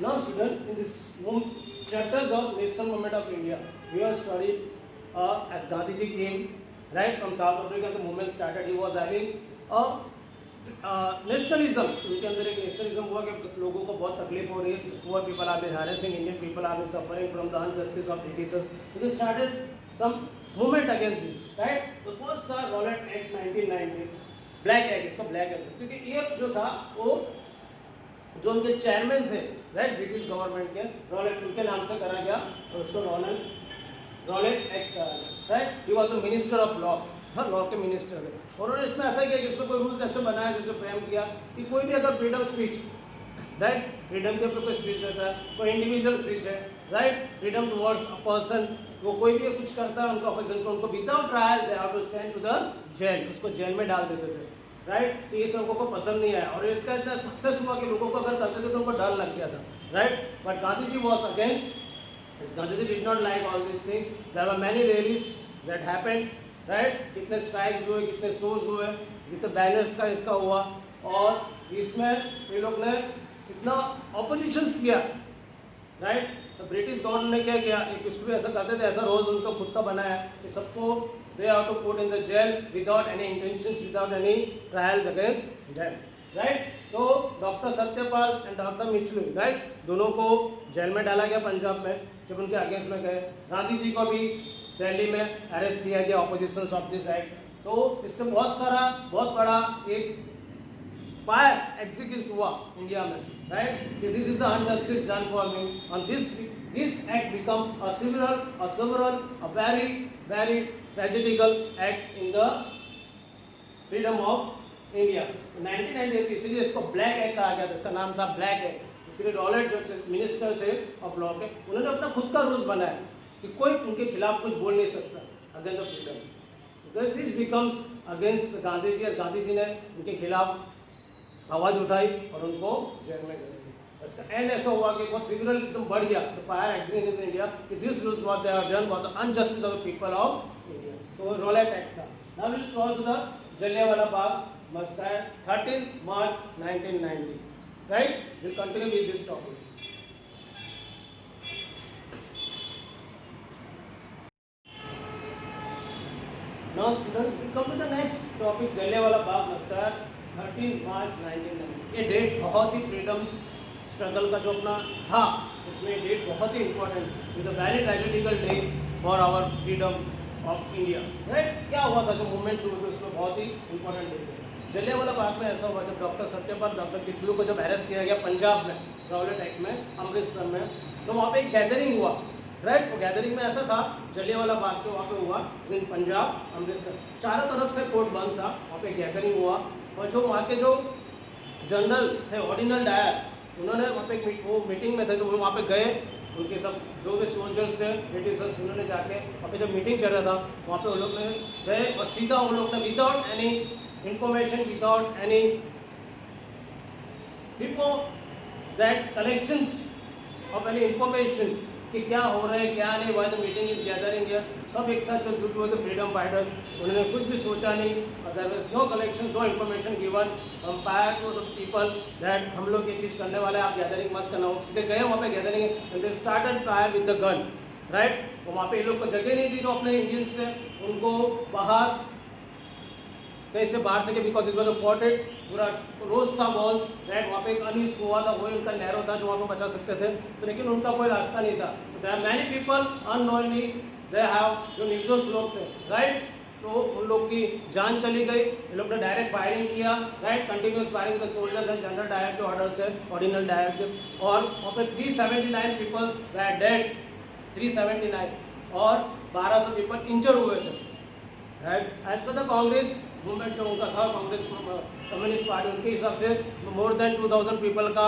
Now student, in this chapters of national movement of India, we have studied as Gandhiji came right from South Africa, the movement started. He was having a nationalism. उनके अंदर एक nationalism हुआ कि लोगों को बहुत तकलीफ हो रही है. Poor people have been harassing Indian people, have been suffering from the injustice of Britishers. So they started some movement against this. Right? The first था Rowlatt Act 1990. Black Act, इसको Black Act क्योंकि ये जो था वो जो उनके chairman थे राइट ब्रिटिश गवर्नमेंट के रॉलेट उनके नाम से करा गया और उसको रॉलेट एक्ट करा गया right. He was the minister of law. हाँ लॉ के मिनिस्टर थे. उन्होंने इसमें ऐसा किया जिसमें कोई रूल्स ऐसे बनाया जैसे फ्रेम किया कि कोई भी अगर फ्रीडम स्पीच राइट फ्रीडम के ऊपर कोई स्पीच देता है कोई इंडिविजुअल स्पीच है right freedom towards a person वो कोई भी कुछ करता है उनको ऑपोजिशन को उनको without trial they have to send to the jail. उसको जेल में डाल देते थे राइट. तो ये लोगों को पसंद नहीं आया और इसका इतना सक्सेस हुआ कि लोगों को अगर करते थे तो उनको डर लग गया था right. But Gandhi ji was against. Gandhi ji did not like all this things. There were many rallies that happened right. कितने स्ट्राइक्स हुए कितने शोज हुए कितने बैनर्स का इसका हुआ और इसमें ये लोग ने इतना ऑपोजिशंस किया राइट. तो ब्रिटिश गवर्नमेंट ने क्या किया कुछ भी ऐसा करते थे ऐसा रोज उनको खुद का बनाया कि सबको they have to put in the jail without any intentions, without any trial against them, right? तो doctor Satyapal and doctor Michlu right दोनों को जेल में डाला गया पंजाब में जब उनके अगेंस्ट में गए. गांधी जी को भी दिल्ली में अरेस्ट किया गया ऑपोजिशन ऑफ दिस एक्ट. तो इससे बहुत बड़ा एक फायर एग्जीक्यूट हुआ इंडिया में right. This is the injustice done for me on this act become a several a very tragedical act in the freedom of India. 1998 इसलिए इसको ब्लैक एक्ट कहा गया था. इसका नाम था ब्लैक एक्ट. इसलिए रॉलेट जो मिनिस्टर थे ऑफ लॉ के उन्होंने अपना खुद का रूल्स बनाया कि कोई उनके खिलाफ कुछ बोल नहीं सकता against the freedom. This becomes against Gandhi ji और गांधी जी ने उनके खिलाफ आवाज उठाई और उनको जेल में डाल दिया. इसका एंड ऐसा हुआ कि बहुत सिविल एकदम बढ़ गया the fire accident in India कि this rules what they have done for the injustice of the people of India. तो रॉलेट एक्ट था. Now will go to the Jallianwala Bagh मसला 13 March 1990 right. Will continue with this topic. Now students will come to the next topic Jallianwala Bagh मसला 13 March 1990. ये date बहुत ही freedoms struggle का जो अपना था उसमें डेट बहुत ही important is a very tragical day for our freedom of India right. क्या हुआ था जो मूवमेंट शुरू हुए उसमें बहुत ही इंपॉर्टेंट डे थे. जलियांवाला बाग में ऐसा हुआ जब डॉक्टर सत्यपाल डॉक्टर किचलू को जब अरेस्ट किया गया पंजाब में रॉलेट एक्ट में अमृतसर में तो वहाँ पे एक गैदरिंग हुआ राइट. वो गैदरिंग में ऐसा था जलियांवाला बाग के वहाँ पे हुआ इन पंजाब अमृतसर चारों तरफ से कोर्ट बंद था. वहाँ पे गैदरिंग हुआ और जो वहाँ के जो जनरल थे ऑर्डिनल डायर उन्होंने वहाँ पे वो मीटिंग में थे तो वो वहाँ पे गए. उनके सब जो भी सोल्जर्स थे ब्रिटिशर्स उन्होंने जाके वहाँ पे जब मीटिंग चल रहा था वहाँ पे वो लोग ने गए और सीधा उन लोग ने without any information without any before that collections of any information कि क्या हो रहा है क्या नहीं why the meeting is gathering here सब एक साथ जो जुटे हुए थे फ्रीडम फाइटर्स उन्होंने कुछ भी सोचा नहीं और there was no collection no information given compare to the people that हम लोग ये चीज़ करने वाले हैं आप गैदरिंग मत करना. वो सीधे गए वहाँ पे gathering and they started fire with the gun right. वहाँ पे ये लोग को जगह नहीं दी जो अपने इंडियंस से उनको बाहर कहीं से बाहर सके बिकॉज इट वॉज अ फोर्टेड पूरा रोज था वॉल्स राइट. वहाँ पे एक अनईज हुआ था वही उनका नैरो था जो वहाँ पे बचा सकते थे तो लेकिन उनका कोई रास्ता नहीं था. There are many people unknowingly they have जो निर्दोष लोग थे राइट. तो उन लोग की जान चली गई. ये लोग ने डायरेक्ट फायरिंग किया right. Continuous firing with soldiers and general Dyer के ऑर्डर से ऑर्डिनल डायर के और वहाँ पे 379 पीपल्स वर डेड 379 और 1200 पीपल इंजर हुए थे right. As per the Congress movement जो उनका था कांग्रेस कम्युनिस्ट पार्टी उनके हिसाब से मोर देन 2000 पीपल का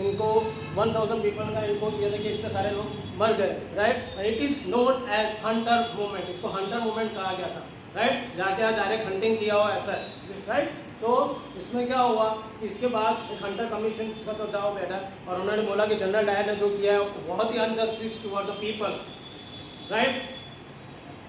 इनको 1000 पीपल का इनको ये देखिए इतने सारे लोग मर गए right. And it is known as hunter movement. इसको हंटर मूवमेंट कहा गया था राइट. जाके डायरेक्ट हंटिंग किया हो ऐसा राइट. तो इसमें क्या हुआ कि इसके बाद एक हंटर कमीशन का तो जाओ बैठा और उन्होंने बोला कि जनरल डायर ने जो किया है बहुत ही injustice toward the people right.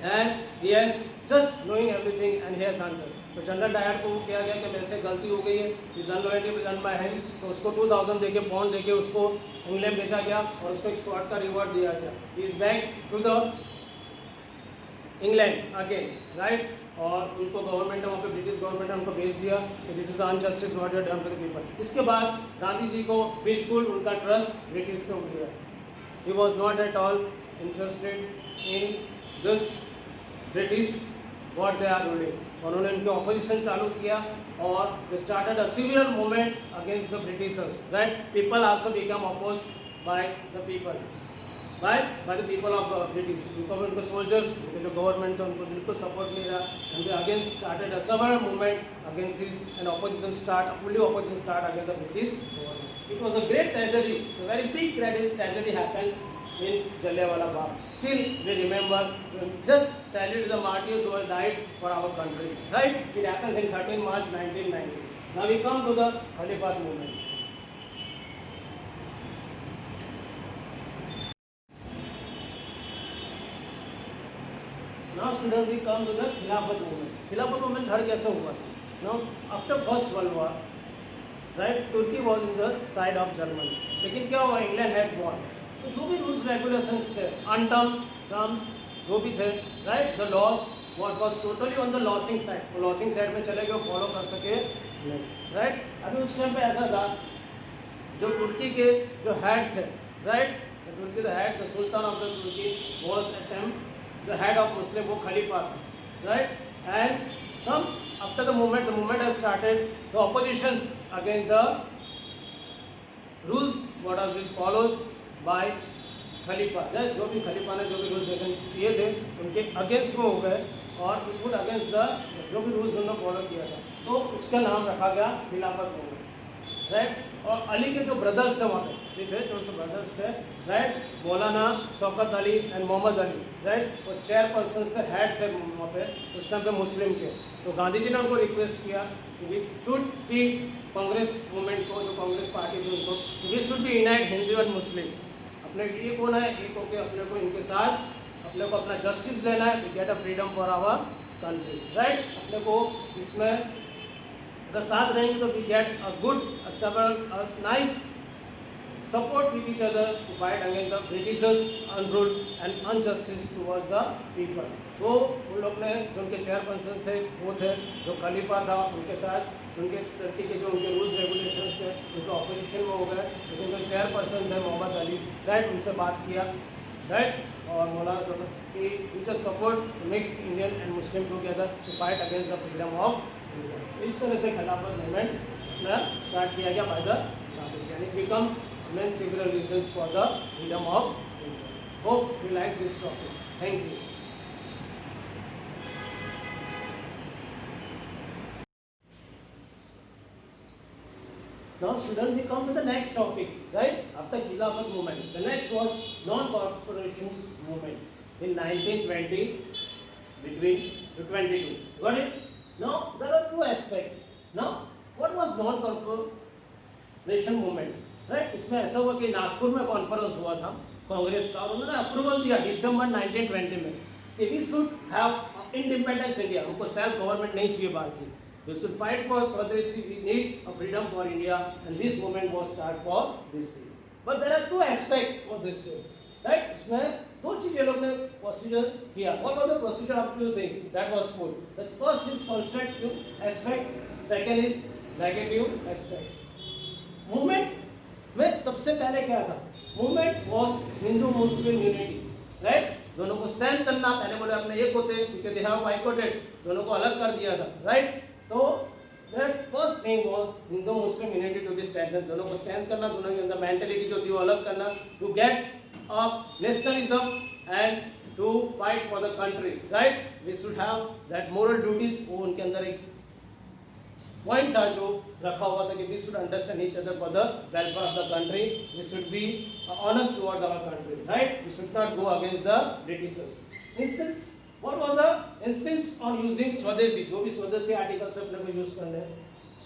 and he has just knowing everything and he has answered. तो जनरल डायर को किया गया कि मेरे से गलती हो गई है, इज अनलॉयल्टी डन बाय हिम, तो उसको 2000 देके बॉन्ड देके उसको इंग्लैंड भेजा गया और उसको एक स्वॉर्ड का रिवॉर्ड दिया गया. He is back to the England again, right. और उनको गवर्नमेंट ने वहाँ पे ब्रिटिश गवर्नमेंट ने उनको भेज दिया कि this is injustice what you have done for the people. इसके बाद गांधी जी को बिल्कुल उनका ट्रस्ट ब्रिटिश से उठ गया. He was not at all interested in this British what they are ruling. उन्होंने उनके ऑपोजिशन चालू किया और they started a severe movement against the Britishers, right. People also become oppose by the people, by the people of the British. Because उनको soldiers जो government था उनको बिल्कुल सपोर्ट नहीं रहा and they against started a severe movement against this and opposition start fully opposition start against the British government. It was a great tragedy, a very big tragedy happened in Jallianwala Bagh. Still we remember, just salute the martyrs who have died for our country, right. It happens in 13 March 1990. Now we come to the Khalifat movement. Now students, we come to the Khilafat movement. Khilafat movement third कैसे हुआ था? Now after first world war, right, Turki was in the side of Germany. लेकिन क्या हुआ, England had won. तो जो भी rules regulations थे, अनटर्म टर्म्स जो भी थे, right, the laws what was totally on the losing side. वो लॉसिंग साइड में चले गए, फॉलो कर सके नहीं, राइट. अभी उस टाइम पे ऐसा था, जो तुर्की के जो हेड थे, right, Turkey the head, the sultan of the Turkey was at time the head of Muslim, वो खलीफा था, राइट. And some after the movement has started the oppositions against the rules what are this follows by खलीफा. जो भी खलीफा ने जो भी रूल्स किए थे उनके अगेंस्ट में हो गए और बिल्कुल अगेंस्ट द जो भी रूल्स उन्होंने फॉलो किया था, तो उसका नाम रखा गया खिलाफत मूवमेंट, राइट. और अली के जो ब्रदर्स थे वहाँ पे थे, जो उनके ब्रदर्स थे, right, Maulana Shaukat Ali and Mohammad Ali, right, वो चेयरपर्सन थे, हेड थे वहाँ पे उस टाइम पे मुस्लिम के. तो गांधी जी ने उनको रिक्वेस्ट किया कि we should be Congress movement को, जो कांग्रेस पार्टी थी उनको, we should be unite Hindu and Muslim. अपने एक होना है, एक होकर अपने को इनके साथ अपने को अपना जस्टिस लेना है, we get a freedom for our country, right. अपने को इसमें अगर साथ रहेंगे तो we get a good several nice support with each other to fight against the Britishers unrule and injustice towards the people. तो उन लोग ने जो उनके चेयरपर्सन थे वो थे, जो खलीफा था उनके साथ उनके तुर्की के जो उनके रूल्स रेगुलेशंस थे उनके ऑपोजिशन में हो गए, लेकिन जो चेयरपर्सन थे मोहम्मद अली, राइट, उनसे बात किया, राइट, और मौलाना कि we just support mix Indian and Muslim together to fight against the freedom of India. इस तरह से खिलाफत मूवमेंट स्टार्ट किया गया by the Gandhi, and it becomes main several reasons for the freedom of India. Hope you like this topic. Thank you. Now students, we come to the next topic, right? After Khilafat movement, the next was non-corporations movement in 1920 between to 22. Got it? Now there are two aspects. Now what was non-corporation movement? Right. इसमें ऐसा हुआ कि नागपुर में conference हुआ था कांग्रेस का, और उन्होंने अप्रूवल दिया दिसंबर 1920 में कि we should have independence India, हमको सेल्फ गवर्नमेंट नहीं चाहिए बाहर की, we should fight for swadeshi, we need a freedom for India, and this movement was start for this thing. But there are two aspect of this thing, right. इसमें दो चीजें लोग ने प्रोसीजर किया. What was the procedure of two things that was put. The first is constructive aspect, second is negative aspect. Movement में सबसे पहले क्या था, movement was Hindu Muslim unity, right. दोनों को स्टैंड करना, पहले बोले अपने एक होते क्योंकि दे हैव बाइकॉटेड, दोनों को अलग कर दिया था, राइट. तो that first thing was Hindu Muslim unity to be stand, दोनों को स्टैंड करना, दोनों के अंदर मेंटालिटी जो थी वो अलग करना, to get a nationalism and to fight for the country, right. We should have that moral duties, वो उनके अंदर एक पॉइंट था जो रखा हुआ था कि we should understand each other for the welfare of the country, we should be honest towards our country, right. We should not go against the Britishers. Instance what was the instance on using swadeshi, जो भी स्वदेशी articles अपने को use करने,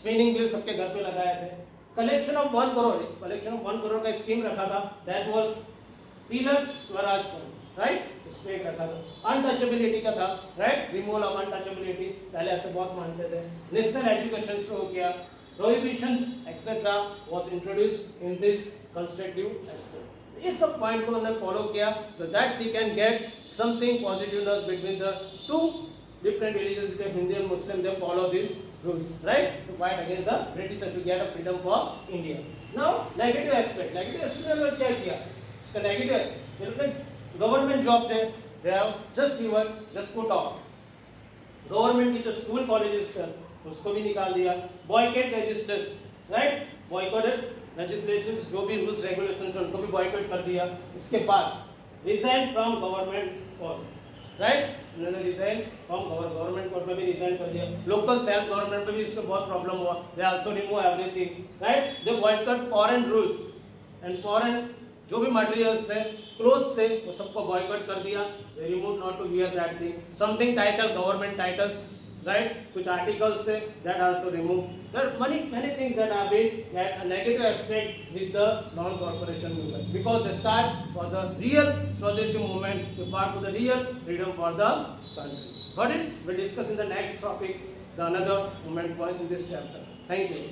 spinning wheel सबके घर पे लगाए थे, collection of 1 crore, collection of 1 crore का स्कीम रखा था, that was Tilak Swaraj fund, right, उस पे एक रखा था। अनटचेबिलिटी का था, राइट, रिमूवल ऑफ अनटचेबिलिटी, पहले ऐसे बहुत मानते थे। नेशनल एजुकेशन शुरू हो गया, prohibitions etcetera was introduced in this constructive aspect. इस सब पॉइंट को हमने फॉलो किया तो that we can get something positiveness between the two different religions, between Hindu and Muslim. They follow these rules, right, to fight against the British and to get a freedom for India. Now negative aspect में क्या किया, इसका negative government job थे, they have just given, just put off government की जो school colleges थे उसको भी निकाल दिया, boycott registers, right, boycotted legislations, जो भी रूल्स रेगुलेशंस उनको भी बॉयकॉट कर दिया। इसके बाद resign from government post, right, उन्होंने रिजाइन फ्रॉम गवर्नमेंट कोर्ट में भी रिजाइन कर दिया। लोकल सेल्फ गवर्नमेंट में भी इसको बहुत प्रॉब्लम हुआ, they also remove everything, right, they boycott foreign rules and foreign जो भी मटेरियल्स थे, क्लोथ्स थे, वो सबको बॉयकॉट कर दिया, they remove not to wear that thing, something title government titles, right, कुछ आर्टिकल्स से that also remove. There are many things that have been a negative aspect with the non-corporation movement, because they start for the real Swadeshi movement to part to the real freedom for the country. Got it? We'll discuss in the next topic the another movement point in this chapter. Thank you.